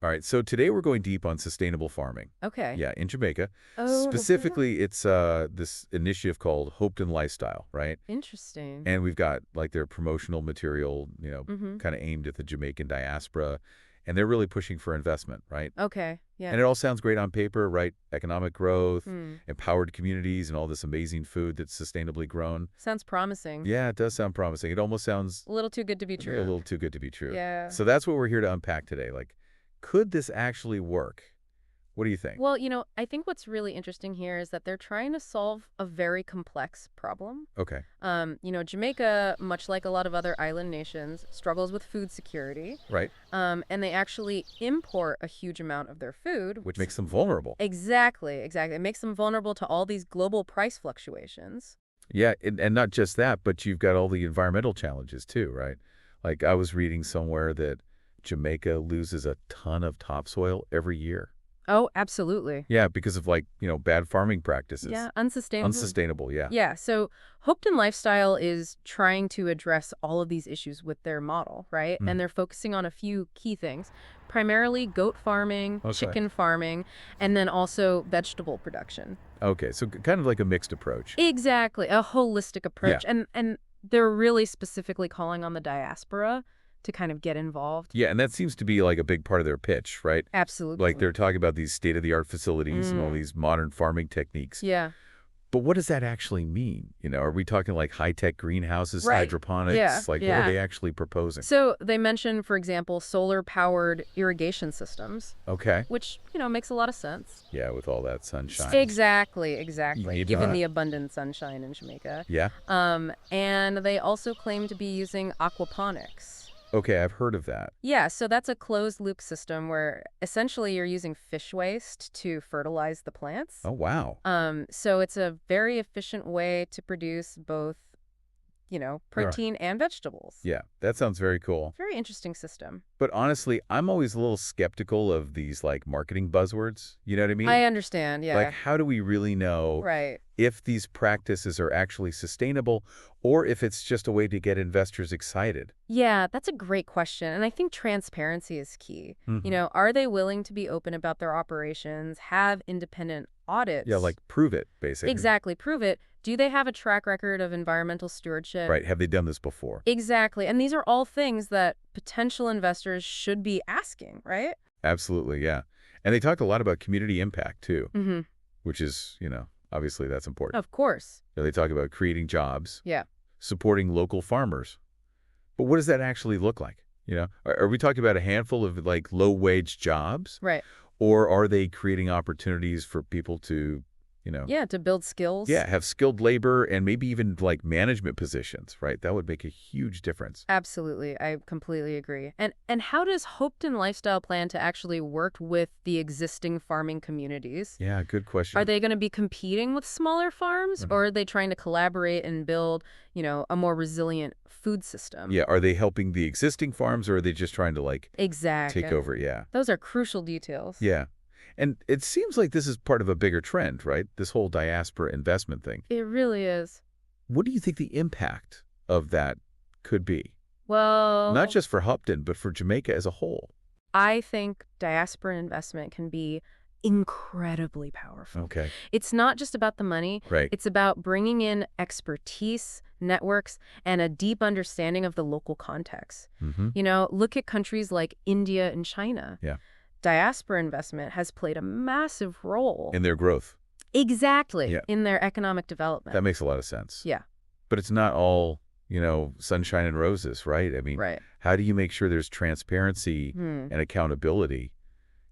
All right, so today we're going deep on sustainable farming. Okay. Yeah, in Jamaica. Oh, Specifically, it's this initiative called Hopeton Lifestyle, right? interesting. And we've got like their promotional material, Mm-hmm. kind of aimed at the Jamaican diaspora, and they're really pushing for investment, right? Okay. Yeah. And it all sounds great on paper, right? Economic growth, Hmm. empowered communities, and all this amazing food that's sustainably grown. Sounds promising. Yeah, it does sound promising. It almost sounds A little too good to be a true. little too good to be true. Yeah. So that's what we're here to unpack today. Like, could this actually work? What do you think? Well, I think what's really interesting here is that they're trying to solve a very complex problem. Okay. Jamaica, much like a lot of other island nations, struggles with food security. Right. And they actually import a huge amount of their food. Which makes them vulnerable. Exactly. It makes them vulnerable to all these global price fluctuations. Yeah, and not just that, but you've got all the environmental challenges too, right? Like I was reading somewhere that Jamaica loses a ton of topsoil every year. Oh, absolutely. Yeah, because of bad farming practices. Yeah, unsustainable. Unsustainable, yeah. Yeah, so Hopeton Lifestyle is trying to address all of these issues with their model, right? Mm. And they're focusing on a few key things, primarily goat farming, Okay. chicken farming, and then also vegetable production. Okay, so kind of like a mixed approach. Exactly, a holistic approach. And they're really specifically calling on the diaspora to kind of get involved. Yeah, and that seems to be like a big part of their pitch, right? Absolutely. Like they're talking about these state-of-the-art facilities and all these modern farming techniques. Yeah. But what does that actually mean? Are we talking like high-tech greenhouses, Right. hydroponics? Yeah, Like, what yeah. are they actually proposing? So they mentioned, for example, solar-powered irrigation systems, Okay. which, makes a lot of sense. Yeah, with all that sunshine. Exactly. Need Given not. the abundant sunshine in Jamaica. Yeah? And they also claim to be using aquaponics. Okay, I've heard of that. Yeah, so that's a closed-loop system where essentially you're using fish waste to fertilize the plants. Oh, wow. So it's a very efficient way to produce both, protein and vegetables. Yeah, that sounds very cool. Very interesting system. But honestly, I'm always a little skeptical of these like marketing buzzwords. You know what I mean? I understand, yeah. Like, how do we really know Right. if these practices are actually sustainable or if it's just a way to get investors excited? Yeah, that's a great question. And I think transparency is key. Mhm. Are they willing to be open about their operations, have independent audits? Yeah, like prove it, basically. Exactly, prove it. Do they have a track record of environmental stewardship? Right. Have they done this before? Exactly. And these are all things that potential investors should be asking, right? Absolutely, yeah. And they talked a lot about community impact, too, Mm-hmm. which is, obviously that's important. Of course. They talk about creating jobs, Yeah. supporting local farmers. But what does that actually look like? Are we talking about a handful of like low-wage jobs? Right. Or are they creating opportunities for people to, Yeah, to build skills. have skilled labor and maybe even like management positions, right? That would make a huge difference. Absolutely. I completely agree. And how does Hopeton Lifestyle plan to actually work with the existing farming communities? Yeah, good question. Are they going to be competing with smaller farms, or are they trying to collaborate and build, a more resilient food system? Yeah, are they helping the existing farms or are they just trying to like Exactly. take over? Yeah. Those are crucial details. Yeah. And it seems like this is part of a bigger trend, right? This whole diaspora investment thing. It really is. What do you think the impact of that could be? Well, Not just for Hopton, but for Jamaica as a whole. I think diaspora investment can be incredibly powerful. Okay. It's not just about the money. Right. It's about bringing in expertise, networks, and a deep understanding of the local context. Mm-hmm. Look at countries like India and China. Yeah. Diaspora investment has played a massive role. In their growth. Exactly. Yeah. In their economic development. That makes a lot of sense. Yeah. But it's not all, sunshine and roses, right? I mean, Right. how do you make sure there's transparency Hmm. and accountability,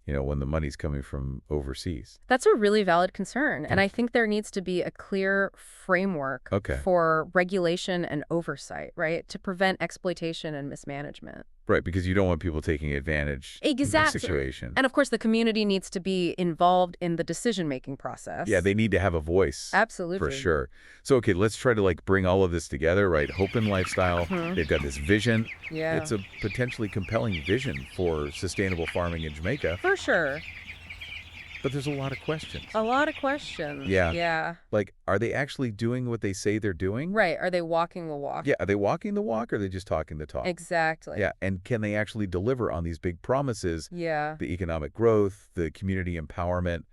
when the money's coming from overseas? That's a really valid concern. And I think there needs to be a clear framework Okay. for regulation and oversight, right? To prevent exploitation and mismanagement. Right, because you don't want people taking advantage in Exactly. that situation. And of course, the community needs to be involved in the decision-making process. Yeah, they need to have a voice. Absolutely. For sure. So, okay, let's try to like bring all of this together, right? Hope and lifestyle. They've got this vision. Yeah. It's a potentially compelling vision for sustainable farming in Jamaica. For sure. But there's a lot of questions. A lot of questions. Yeah. Yeah. Like, are they actually doing what they say they're doing? Right. Are they walking the walk? Yeah. Are they walking the walk or are they just talking the talk? Exactly. Yeah. And can they actually deliver on these big promises, Yeah. the economic growth, the community empowerment,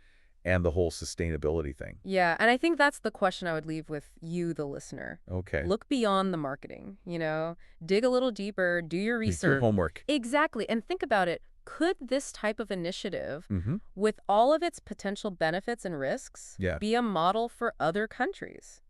and the whole sustainability thing? Yeah. And I think that's the question I would leave with you, the listener. Okay. Look beyond the marketing, dig a little deeper, do your Do your research. homework. Exactly. And think about it. Could this type of initiative, Mm-hmm. with all of its potential benefits and risks, Yeah. be a model for other countries?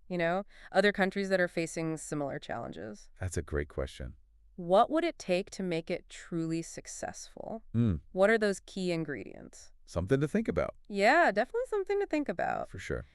Other countries that are facing similar challenges? That's a great question. What would it take to make it truly successful? Mm. What are those key ingredients? Something to think about, Yeah, definitely something to think about. for sure.